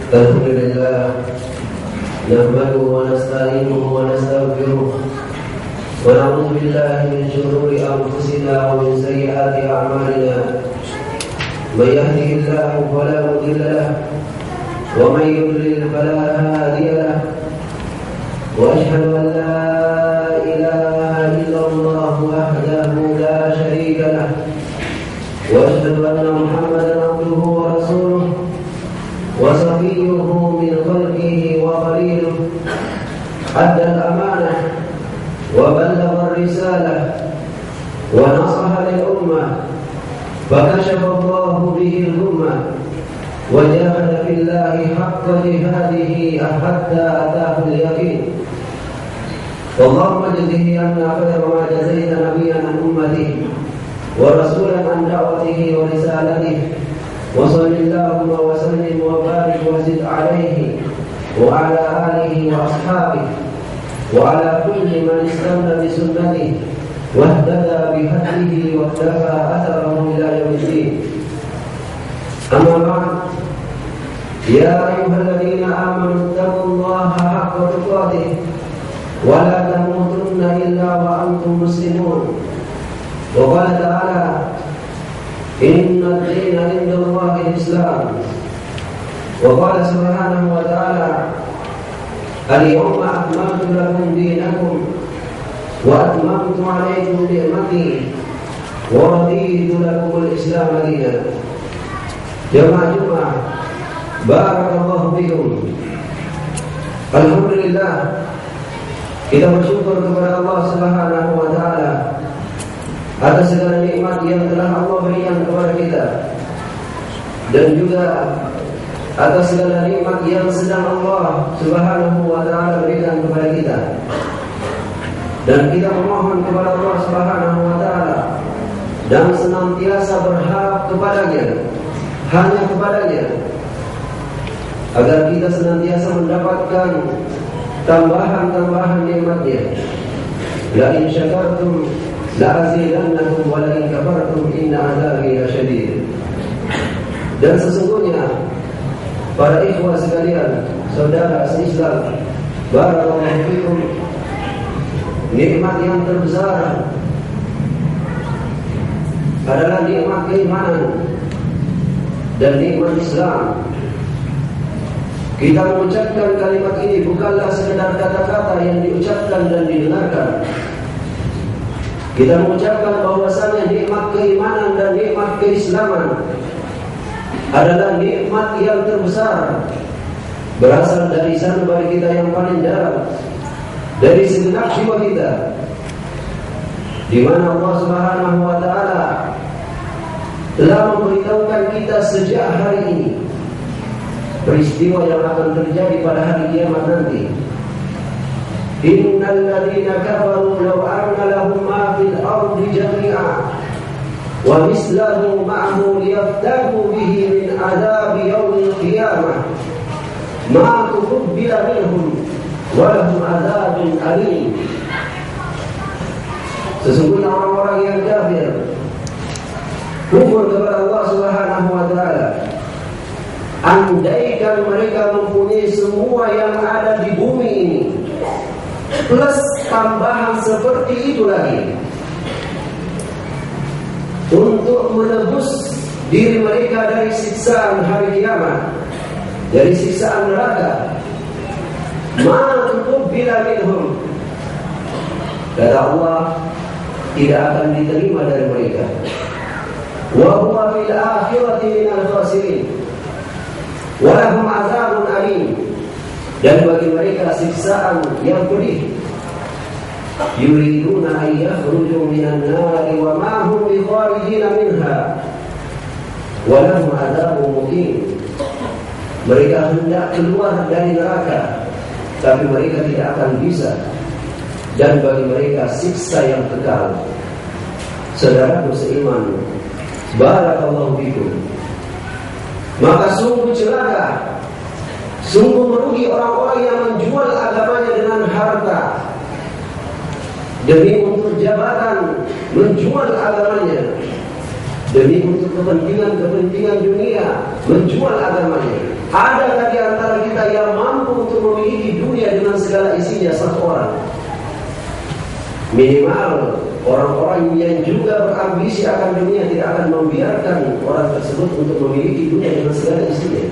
Alhamdulillah, nahmaduhu wa nasta'inuhu wa nastaghfiruh wa na'udzu billahi min shururi anfusina wa min sayyiati a'malina. May yahdihillahu fala mudilla lahu wa may yudlil fala hadiya lahu. Wa ashhadu an la ilaha illallah wahdahu la sharika lahu wa ashhadu anna Muhammadan abduhu wa rasuluh وصفيه من خلقه وخليله أدى الأمانة وبلغ الرسالة ونصح للأمة فكشف الله به الأمة وجاهد في الله حق جهاده حتى أتاه اليقين. اللهم اجزه عنا خير ما جزيت نبيا عن أمته ورسولا عن دعوته ورسالته. وصل اللهم وسلم وبارك وزد عليه وعلى آله وأصحابه وعلى كل من استنى بسنته واهتدى بهديه واقتفى أثره إلى يوم الدين. أما بعد، يا أيها الذين آمنوا اتقوا الله حق تقاته ولا تموتن إلا وأنتم مسلمون. وقال تعالى: إن الدين عند الله الإسلام. وقال سبحانه وتعالى: اليوم أكملت لكم دينكم وأتممت عليكم نعمتي ورضيت لكم الإسلام دينا. Jemaah barakallahu fikum. Alhamdulillah, kita bersyukur kepada Allah Subhanahu wa taala atas segala nikmat yang telah Allah berikan kepada kita, dan juga atas segala nikmat yang sedang Allah Subhanahu wa taala berikan kepada kita. Dan kita memohon kepada Allah Subhanahu wa taala dan senantiasa berharap kepadanya, hanya kepadanya, agar kita senantiasa mendapatkan tambahan-tambahan nikmat-Nya. La in syakartum la'azidannakum wa la in kafartum inna 'adzabi lasyadid. Dan sesungguhnya para ikhwah sekalian, saudara se-Islam, barakallahu fikum, nikmat yang terbesar adalah nikmat keimanan dan nikmat Islam. Kita mengucapkan kalimat ini bukanlah sekedar kata-kata yang diucapkan dan didengarkan. Kita mengucapkan bahwasanya nikmat keimanan dan nikmat keislaman adalah nikmat yang terbesar, berasal dari sanubari kita yang paling dalam, dari segenap jiwa kita, di mana Allah Subhanahu wa taala telah memberitahukan kita sejak hari ini peristiwa yang akan terjadi pada hari kiamat nanti. Innal ladzina kafaru law anna lahum ma fil ardi jami'a wa mislahu ma'ahu liyaftahu bihi min adzabi yaumil qiyamah ma tuqbila minhum wa lahum adzabun alim. Sesungguhnya orang-orang yang kafir, kufur kepada Allah Subhanahu wa taala, andaikan mereka mempunyai semua yang ada di bumi ini plus tambahan seperti itu lagi untuk menebus diri mereka dari siksaan hari kiamat, dari siksaan neraka, ma tuqbila minhum, kata Allah, tidak akan diterima dari mereka. Wa huwa fil akhirati minal khasirin wa lahum adzabun alim, dan bagi mereka siksaan yang pedih. Yuriduna an yakhruju minan nari wa ma hum bikharijin minha wa lahum adzabun muqim. Mereka hendak keluar dari neraka, tapi mereka tidak akan bisa, dan bagi mereka siksa yang kekal. Saudaraku seiman, barakallahu fikum, maka sungguh celaka, sungguh merugi orang-orang yang menjual agamanya dengan harta, demi untuk jabatan, menjual agamanya, demi untuk kepentingan dunia, menjual agamanya. Adakah di antara mereka yang mampu untuk memiliki dunia dengan segala isinya satu orang. Minimal orang-orang yang juga berambisi akan dunia tidak akan membiarkan orang tersebut untuk memiliki dunia dengan segala isinya.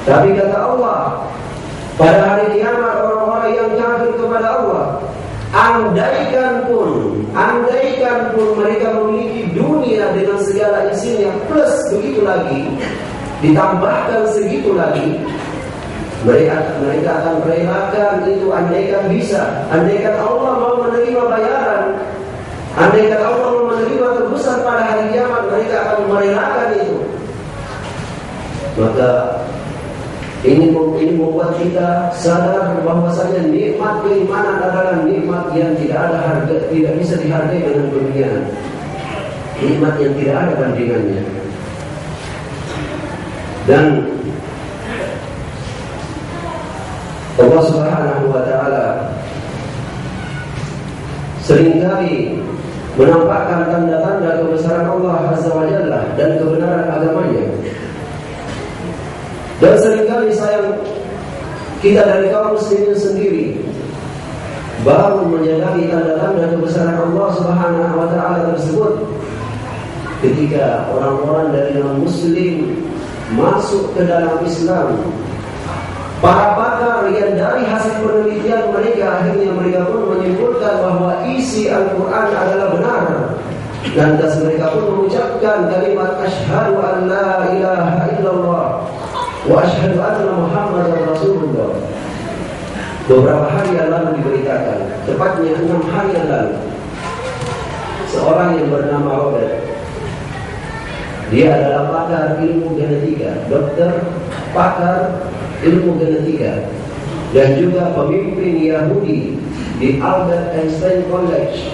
Tapi kata Allah, pada hari kiamat orang-orang yang kafir kepada Allah, andaikan pun mereka memiliki dunia dengan segala isinya plus begitu lagi, ditambahkan segitu lagi, mereka akan relakan itu. Andaikan bisa, andaikan Allah mau menerima bayaran, andaikan Allah mau menerima tebusan pada hari kiamat, mereka akan merelakan itu. Maka ini membuat kita sadar bahwasanya nikmat keimanan adalah nikmat yang tidak ada harga, tidak bisa dihargai dengan dunia. Nikmat yang tidak ada bandingannya. Dan Allah Subhanahu wa taala seringkali menampakkan tanda-tanda kebesaran Allah Azza wa Jalla dan kebenaran agamanya. Dan seringkali kita dari kaum muslimin sendiri baru menyadari tanda-tanda kebesaran Allah Subhanahu wa taala tersebut ketika orang-orang dari non-muslim masuk ke dalam Islam. Para pakar yang dari hasil penelitian mereka akhirnya mereka pun menyimpulkan bahwa isi Al-Quran adalah benar. Lantas mereka pun mengucapkan kalimat asyhadu an la ilaha illallah wa asyhadu anna Muhammadar Rasulullah. Beberapa hari yang lalu diberitakan, tepatnya 6 hari yang lalu, seorang yang bernama Robert, dia adalah pakar ilmu genetika, dokter pakar ilmu genetika, dan juga pemimpin Yahudi di Albert Einstein College,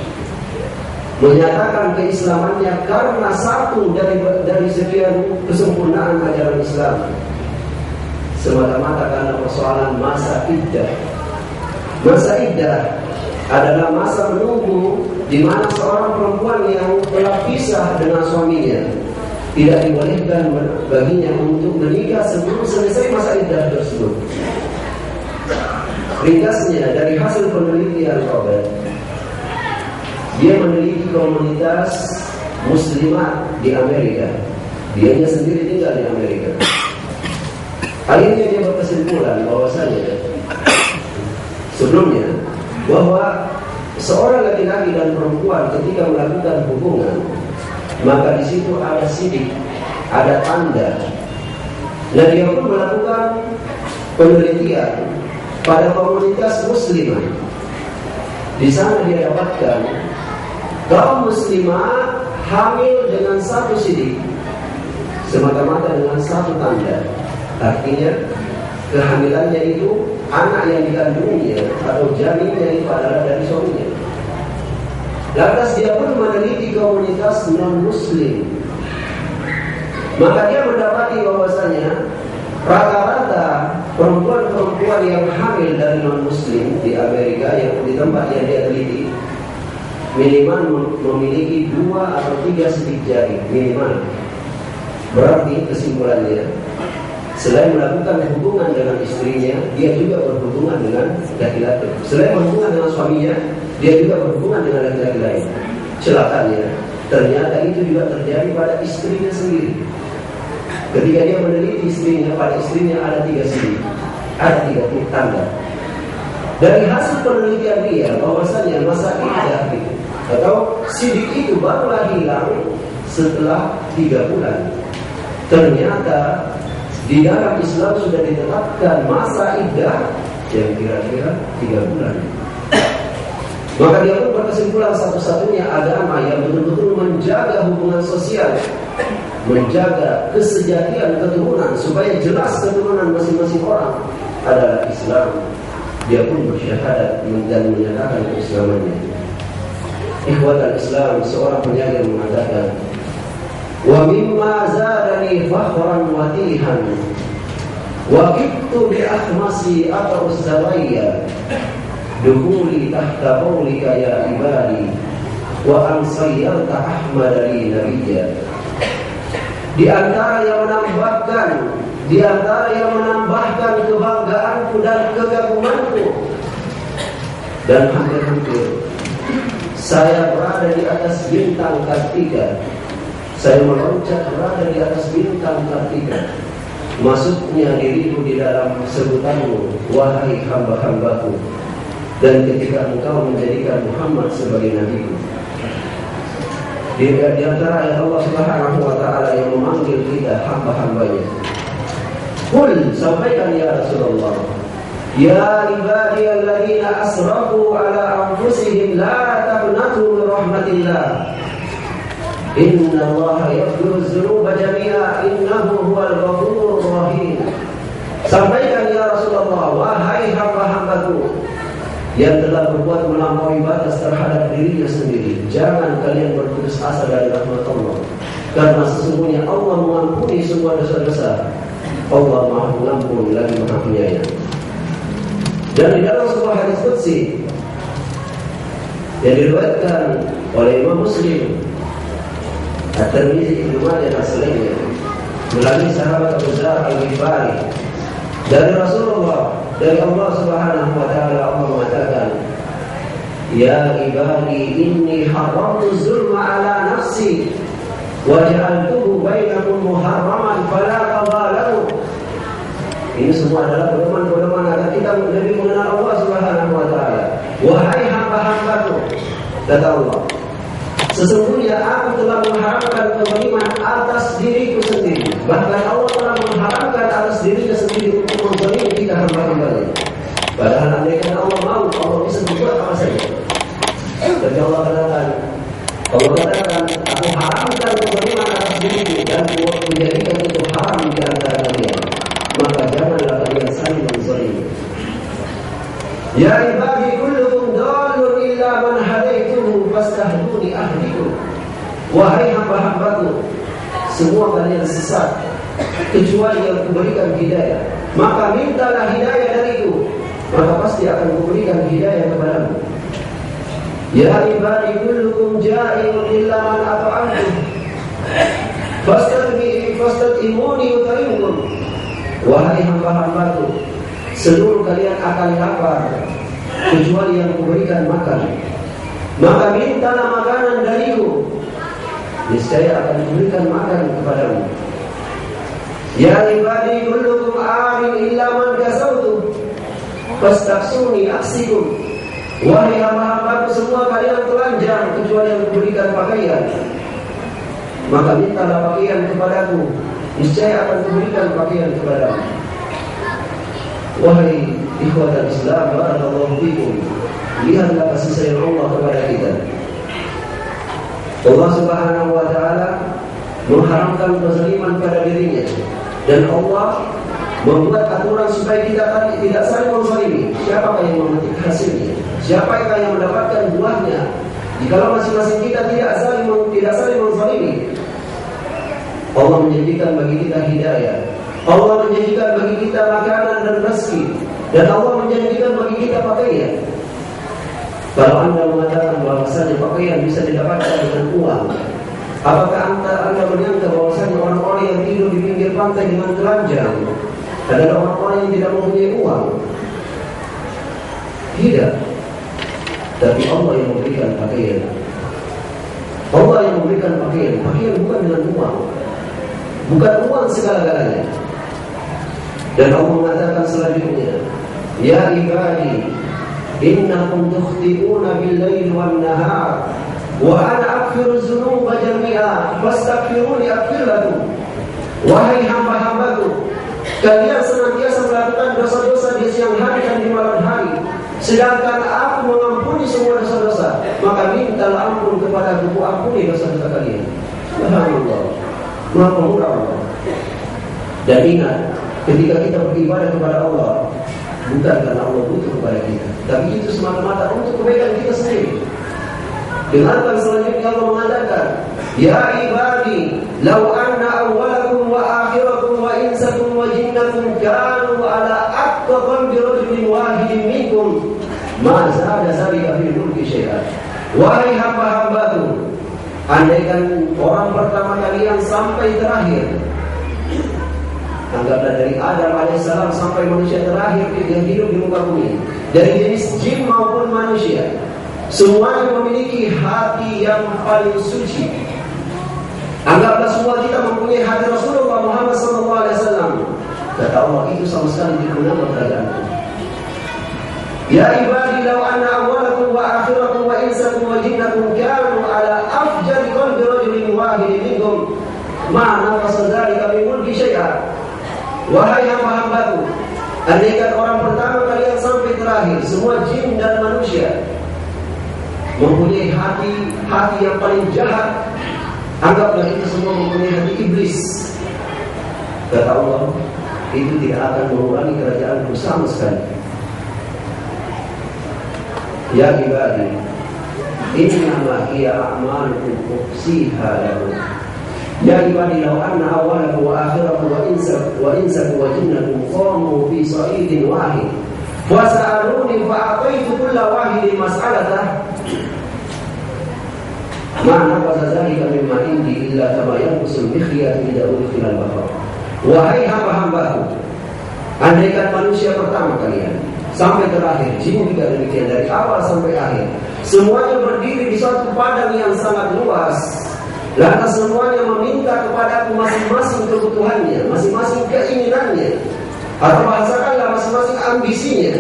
menyatakan keislamannya karena satu dari sekian kesempurnaan ajaran Islam, semata-mata karena persoalan masa iddah. Masa iddah adalah masa menunggu di mana seorang perempuan yang telah pisah dengan suaminya tidak dibolehkan baginya untuk menikah sebelum selesai masa iddah tersebut. Ringkasnya, dari hasil penelitian Robert, dia meneliti komunitas muslimat di Amerika. Dianya sendiri tinggal di Amerika. Akhirnya dia berkesimpulan bahwasanya sebelumnya bahwa seorang laki-laki dan perempuan ketika melakukan hubungan, maka di situ ada sidik, ada tanda. Dan dia pun melakukan penelitian pada komunitas muslimah. Di sana dia dapatkan kaum muslimah hamil dengan satu sidik, semata-mata dengan satu tanda. Artinya kehamilannya itu anak yang dikandungnya atau janinnya itu adalah dari suaminya. Lantas dia pun meneliti komunitas non-muslim. Maka dia mendapati bahwasanya rata-rata perempuan-perempuan yang hamil dari non-muslim di Amerika, yang di tempat yang dia teliti, minimal memiliki 2 atau 3 sidik jari minimal. Berarti kesimpulannya, selain melakukan hubungan dengan istrinya, dia juga berhubungan dengan laki-laki. Selain berhubungan dengan suaminya, dia juga berhubungan dengan laki-laki lain. Celakanya, ternyata itu juga terjadi pada istrinya sendiri. Ketika dia meneliti istrinya, pada istrinya ada 3 sidik, ada 3 tanda. Dari hasil penelitian dia, bahwasanya masa iddah itu atau sidik itu barulah hilang setelah 3 bulan. Ternyata di dalam Islam sudah ditetapkan masa iddah yang kira-kira 3 bulan. Maka dia pun berkesimpulan satu-satunya agama yang betul-betul menjaga hubungan sosial, menjaga kesejatian keturunan supaya jelas keturunan masing-masing orang adalah Islam. Dia pun bersyahadat dan menyatakan keislamannya. Ikhwatal Islam, seorang penyair mengatakan, wa mimma zadani fakhran wa tihan wa qibtu bi akhmasi atarus zawaya dukhuli tahta qawlika ya ibadi wa an sayyarta ahmad li nabiyya. Di antara yang menambahkan kebanggaan dan hampir-hampir saya berada di atas bintang Kartika. Saya meloncat berada di atas bintang Kartika. Masuknya diriku di dalam sebutanmu, wahai hamba-hambaku. Dan ketika engkau menjadikan Muhammad sebagai nabiku. Di antara ayat Allah Subhanahu wa ta'ala yang memanggil kita hamba-hambanya. Qul, sampaikan ya Rasulullah, ya ibadiyalladzina asrafu ala anfusihim la taqnatu min rahmatillah. Inna Allah yaghfiru dzunuba jami'a innahu huwal ghafurur rahim. Sampaikan ya Rasulullah, wahai hamba-hambaku yang telah berbuat melampaui batas terhadap dirinya sendiri, jangan kalian berputus asa dari rahmat Allah, karena sesungguhnya Allah mengampuni semua dosa-dosa. Allah Maha Pengampun lagi Maha Penyayang. Dan di dalam sebuah hadis qudsi yang diriwayatkan oleh Imam Muslim, At-Tirmidzi, Ibnu Majah dan selainnya, melalui sahabat Abu Dzar Al-Ghifari, dari Rasulullah, dari Allah Subhanahu wa ta'ala, Allah mengatakan, ya ibadi inni haramtu zulma ala nafsi wa ja'altuhu bainakum muharraman fala tadhalamu. Ini semua adalah pedoman-pedoman agar kita lebih mengenal Allah Subhanahu wa ta'ala. Wahai hamba-hambaku, kata Allah, sesungguhnya aku telah mengharamkan kezaliman atas diriku sendiri. Bahkan Allah telah mengharamkan atas dirinya sendiri untuk menzalimi kita hamba-hambanya. Padahal andaikan Allah mau, Allah bisa berbuat apa saja. Dan Allah katakan, aku haramkan kezaliman atas diriku dan menjadikan itu haram di antara kalian. Maka janganlah kalian saling menzalimi. Ya ibadi kullukum dhalun illa man hadaituhu fastahduni ahdikum. Wahai hamba-hambaku, semua kalian sesat kecuali yang kuberikan hidayah. Maka mintalah hidayah dariku, maka pasti akan kuberikan hidayah kepadamu. Ya ibadi kullukum ja'ilun illa man ata'antum fastaqimuni utaimukum. Wahai hamba-hambaku, seluruh kalian akan lapar kecuali yang kuberikan makan. Maka mintalah makanan dariku, niscaya akan kuberikan makan kepadamu. Ya ibadi kullukum arin illa man kasautu fastaksuni aksikum. Wahai hamba-hambaku, semua kalian telanjang kecuali yang kuberikan pakaian. Maka mintalah pakaian kepadaku, niscaya akan kuberikan pakaian kepadamu. Wahai ikhwatal Islam, barakallahu fikum, lihatlah kasih sayang Allah kepada kita. Allah Subhanahu wa ta'ala mengharamkan kezaliman pada dirinya, dan Allah membuat aturan supaya kita tidak saling menzalimi. Siapakah yang memetik hasilnya? Siapakah yang mendapatkan buahnya? Jikalau masing-masing kita tidak saling menzalimi, Allah menjadikan bagi kita hidayah, Allah menjadikan bagi kita makanan dan rezeki, dan Allah menjadikan bagi kita pakaian. Kalau Anda mengatakan bahwasanya pakaian bisa didapatkan dengan uang, apakah Anda menyangka bahwasanya orang-orang yang tidur di pinggir pantai dengan telanjang adalah orang-orang yang tidak mempunyai uang? Tidak. Tapi Allah yang memberikan pakaian. Allah yang memberikan pakaian. Pakaian bukan dengan uang, bukan uang segala-galanya. Dan Allah mengatakan selanjutnya, ya ibadi innakum tukhti'una bil-laili wan-nahar wa ana aghfiru dzunuba jami'a fastaghfiruni aghfir lakum. Wahai hamba-hambaku, kalian senantiasa melakukan dosa-dosa di siang hari dan di malam hari, sedangkan aku mengampuni semua dosa-dosa. Maka mintalah ampun kepada aku ampuni dosa-dosa kalian. Subhanallah, Maha Pemurah Allah. Dan ingat, ketika kita beribadah kepada Allah, bukan karena Allah butuh kepada kita, tapi itu semata-mata untuk kebaikan kita sendiri. Dengarkan selanjutnya Allah mengatakan, ya ibadi law anna awwalakum wa akhirakum wa insakum wa jinnakum kanu ala atqa qalbi rajulin wahidin minkum ma zada zalika fil mulki syai'an. Wahai hamba-hambaku, andaikan orang pertama kalian sampai terakhir, Anggaplah dari Adam alaihissalam sampai manusia terakhir yang hidup di muka bumi, dari jenis jin maupun manusia, semuanya memiliki hati yang paling suci. Anggaplah semua kita mempunyai hati Rasulullah Muhammad SAW. Kata Allah, itu sama sekali digunakan kerajaanku. Ya ibadi law anna awwalakum wa akhirakum wa insakum wa jinnakum kanu ala afjari qalbi rajulin wahidin minkum ma naqasa dzalika min mulki syai'a. Wahai hamba-hambaku, andaikan orang pertama kalian sampai terakhir, semua jin dan manusia mempunyai hati yang paling jahat, anggaplah itu semua mempunyai hati iblis. Kata Allah, itu tidak akan mengurangi kerajaanku sama sekali. Ya ibadi, innama hiya a'malukum uqsiha lakum. Ya ibadi, law anna awwalakum wa akhirakum wa insakum wa jinnakum qamu fi sa'idin wahid wa sa'aluni fa a'taitu kulla wahidin mas'alatah ma naqasa dzalika mimma indi illa kama yanqusul mikhyat idza udkhila al-bahr. Wahai hamba-hambaku, andaikan manusia pertama kalian sampai terakhir, jin juga demikian, dari awal sampai akhir, semuanya berdiri di suatu padang yang sangat luas, lantas semuanya meminta kepadaku masing-masing kebutuhannya, masing-masing keinginannya, atau bahasakanlah masing-masing ambisinya,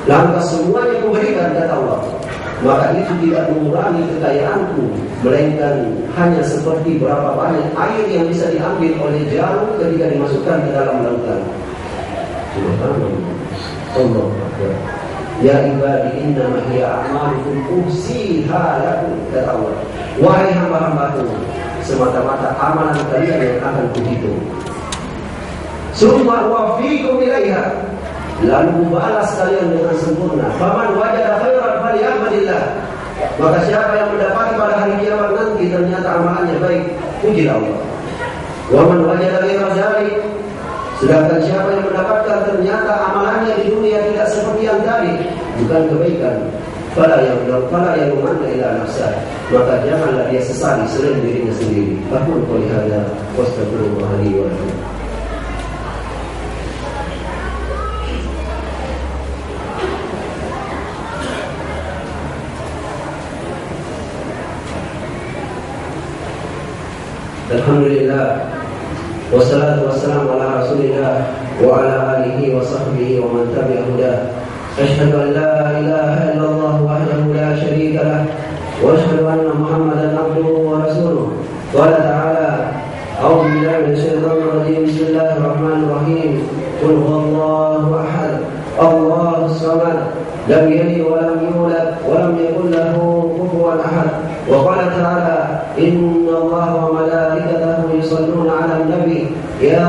lantas semuanya kuberikan, kata Allah. Maka itu tidak mengurangi kekayaanku, melainkan hanya seperti berapa banyak air yang bisa diambil oleh jarum ketika dimasukkan ke dalam lautan. Allah. Ya ibadi, innama hiya a'malukum uqsiha lakum, kata Allah. Wahai hamba-hambaku, semata-mata amalan kalian yang akan kuhitung. Summa wafikum ilaiha, lalu balas kalian dengan sempurna. Faman wajada khairan falyahmadillah. Maka siapa yang mendapati pada hari kiamat nanti ternyata amalannya baik, pujilah Allah. Wa man wajada ghaira dzalik, sedangkan siapa yang mendapatkan ternyata amalannya di dunia tidak seperti yang tadi, bukan kebaikan, fala yalumanna ila nafsah, maka janganlah dia sesali selain dirinya sendiri. Aqulu qouli hadza wa astaghfirullah li wa lakum. Alhamdulillah, wassalatu wassalamu ala rasulillah wa ala alihi wa sahbihi wa man tabi'a hudah. Asyhadu an la ilaha illallah wahdahu la syarika lah wa asyhadu anna Muhammadan abduhu wa rasuluh. Qala ta'ala, a'udzu billahi minasy syaithanir rajim. Bismillahirrahmanirrahim. Qul huwallahu ahad, Allahus samad, lam yalid wa lam yulad wa lam yakul lahu kufuwan ahad. Wa qala ta'ala, inna Allaha wa malaikatahu yusalluna 'alan nabi ya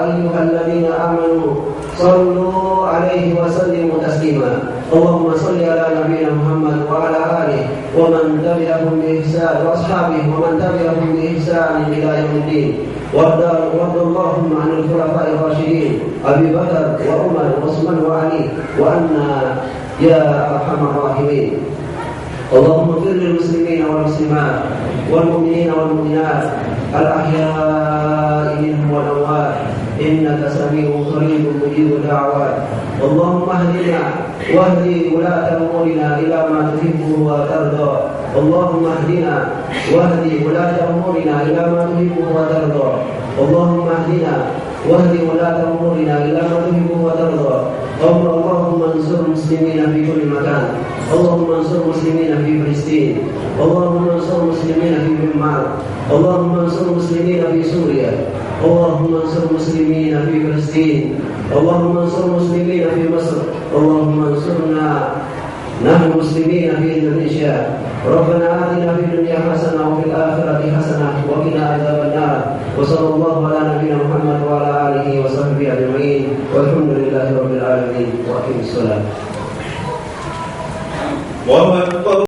ayyuhalladzina amanu sallu 'alaihi wa sallimu taslima. Allahumma salli ala nabiyyina Muhammad wa ala alihi wa man tabi'ahum bi ihsan wa ashabihi wa man tabi'ahum bi ihsan ila yaumiddin. Allahumma 'anil khulafa'ir rasyidin Abi Bakar wa Umar wa Utsman wa Ali wa anna ya arhamar rahimin. Allahumma ighfir lil muslimina wal muslimat wal mu'minina wal mu'minat al ahya'i minhum wal amwat innaka sami'un qaribun mujibud da'awat. Allahumma ihdina wahdi wulata umurina ila ma tuhibbu wa tarda. Allahumma ihdina wahdi wulata umurina ila ma tuhibbu wa tarda. Allahumma ihdina wahdi wulata umurina ila ma tuhibbu wa tarda. Allahumma ansur muslimina fi kulli makan. Allahumma ansur muslimina fi Filistin. Allahumma ansur muslimina fi Myanmar. Allahumma ansur muslimina fi Suriya. Allahumma ansur muslimina fi Filistin. Allahumma ansur muslimina fi Masr. Allahumma ansurna nahnu muslimina fi Indonesia. Rabbana atina fid dunya hasanah wa fil akhirati hasanah wa qina adzabannar. Wa sallallahu ala nabiyyina Muhammad wa ala alihi wa sahbihi ajma'in. Walhamdulillahi rabbil alamin. Wa aqimis shalah.